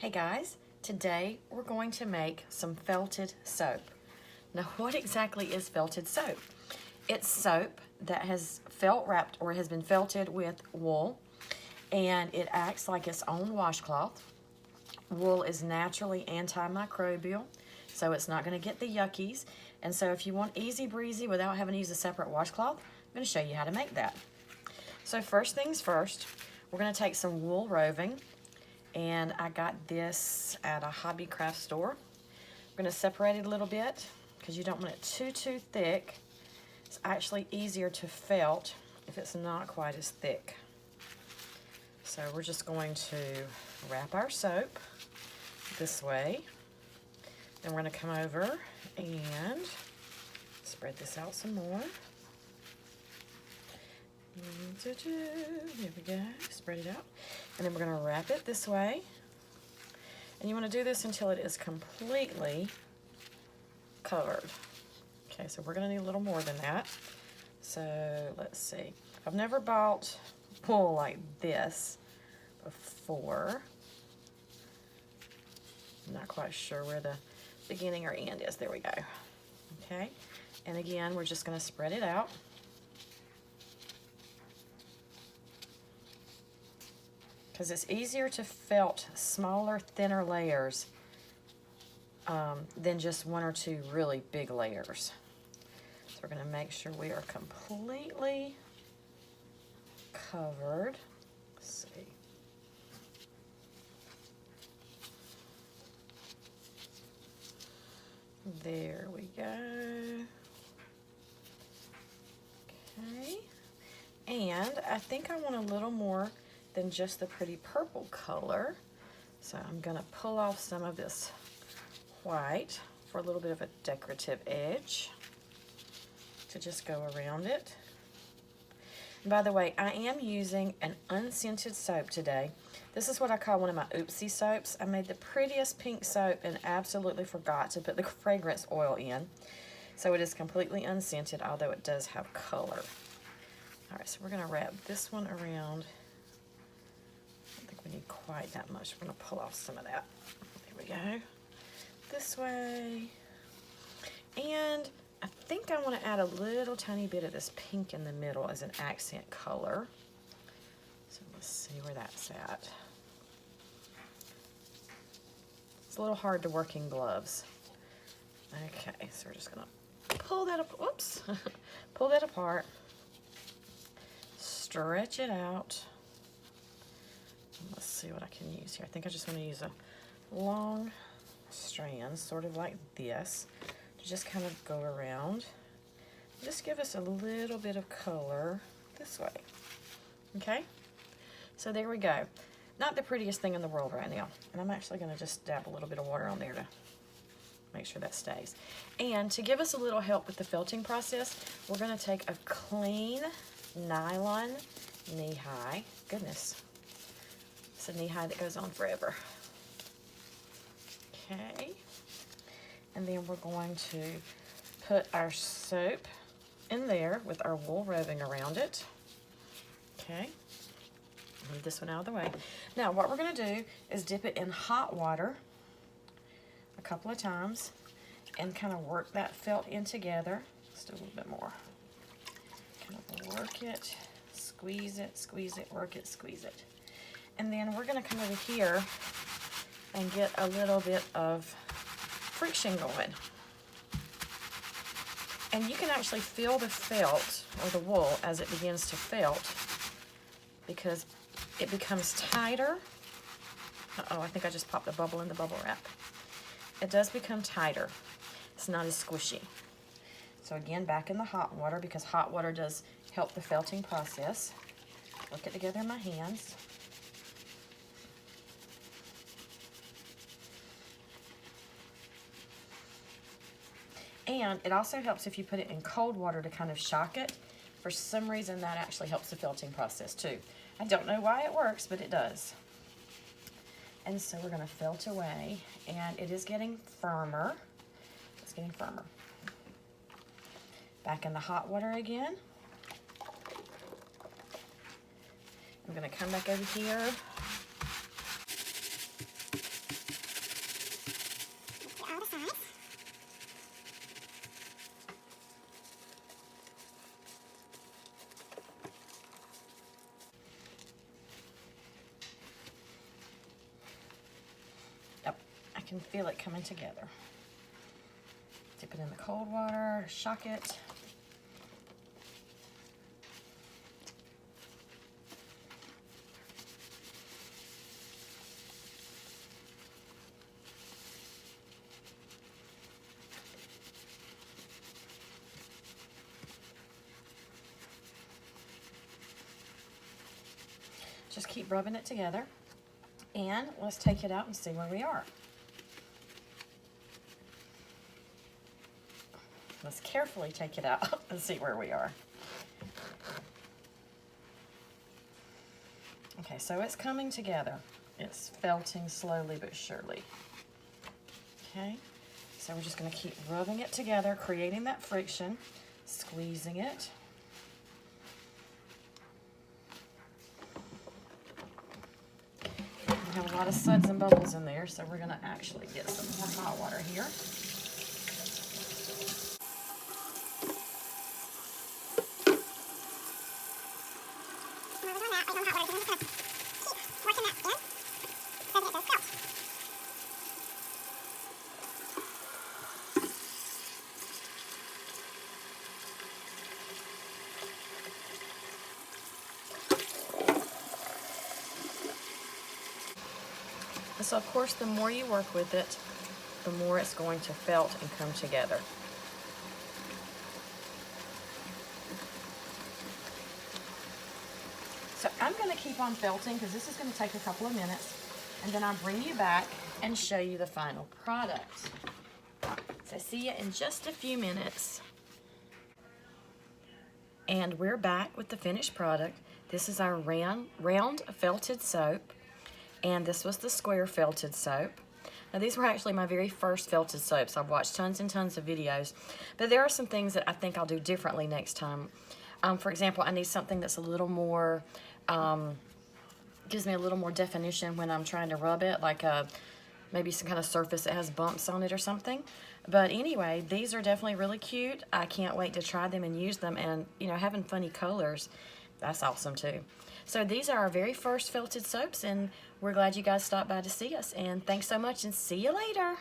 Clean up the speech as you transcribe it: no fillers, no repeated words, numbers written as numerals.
Hey guys, today we're going to make some felted soap. Now what exactly is felted soap? It's soap that has felt wrapped or has been felted with wool, and it acts like its own washcloth. Wool is naturally antimicrobial, so it's not going to get the yuckies. And so if you want easy breezy without having to use a separate washcloth, I'm going to show you how to make that. So first things first, we're going to take some wool roving. And I got this at a hobby craft store. I'm going to separate it a little bit because you don't want it too thick. It's actually easier to felt if it's not quite as thick. So we're just going to wrap our soap this way. Then we're going to come over and spread this out some more. There we go, spread it out. And then we're going to wrap it this way. And you want to do this until it is completely covered. Okay, so we're going to need a little more than that. So let's see. I've never bought wool like this before. I'm not quite sure where the beginning or end is. There we go. Okay, and again, we're just going to spread it out. Because it's easier to felt smaller, thinner layers than just one or two really big layers. So we're going to make sure we are completely covered. Let's see. There we go. Okay. And I think I want a little more than just the pretty purple color. So I'm going to pull off some of this white for a little bit of a decorative edge to just go around it. And by the way, I am using an unscented soap today. This is what I call one of my oopsie soaps. I made the prettiest pink soap and absolutely forgot to put the fragrance oil in. So it is completely unscented, although it does have color. All right, so we're going to wrap this one around. We need quite that much. We're going to pull off some of that. There we go. This way. And I think I want to add a little tiny bit of this pink in the middle as an accent color. So let's see where that's at. It's a little hard to work in gloves. Okay, so we're just going to pull that up. Whoops. Pull that apart. Stretch it out. Let's see what I can use here. I think I just want to use a long strand, sort of like this, to just kind of go around. Just give us a little bit of color this way. Okay? So there we go. Not the prettiest thing in the world right now. And I'm actually going to just dab a little bit of water on there to make sure that stays. And to give us a little help with the felting process, we're going to take a clean nylon knee-high. Goodness. It's a knee-high that goes on forever. Okay. And then we're going to put our soap in there with our wool roving around it. Okay. Move this one out of the way. Now what we're going to do is dip it in hot water a couple of times and kind of work that felt in together. Let's do a little bit more. Kind of work it, squeeze it, work it, squeeze it. And then we're going to come over here and get a little bit of friction going. And you can actually feel the felt, or the wool, as it begins to felt, because it becomes tighter. Uh-oh, I think I just popped a bubble in the bubble wrap. It does become tighter. It's not as squishy. So again, back in the hot water, because hot water does help the felting process. Work it together in my hands. And it also helps if you put it in cold water to kind of shock it. For some reason, that actually helps the felting process too. I don't know why it works, but it does. And so we're going to felt away, and it is getting firmer. It's getting firmer. Back in the hot water again. I'm going to come back over here can feel it coming together. Dip it in the cold water, shock it. Just keep rubbing it together, and let's take it out and see where we are. Let's carefully take it out and see where we are. Okay, so it's coming together. It's felting slowly but surely. Okay, so we're just going to keep rubbing it together, creating that friction, squeezing it. We have a lot of suds and bubbles in there, so we're going to actually get some more hot water here. So of course, the more you work with it, the more it's going to felt and come together. So I'm going to keep on felting because this is going to take a couple of minutes, and then I'll bring you back and show you the final product. So see you in just a few minutes. And we're back with the finished product. This is our round felted soap. And this was the square felted soap. Now these were actually my very first felted soaps. I've watched tons and tons of videos, but there are some things that I think I'll do differently next time. For example, I need something that's a little more, gives me a little more definition when I'm trying to rub it, like maybe some kind of surface that has bumps on it or something. But anyway, these are definitely really cute. I can't wait to try them and use them, and you know, having funny colors, that's awesome too. So these are our very first felted soaps, and we're glad you guys stopped by to see us. And thanks so much, and see you later.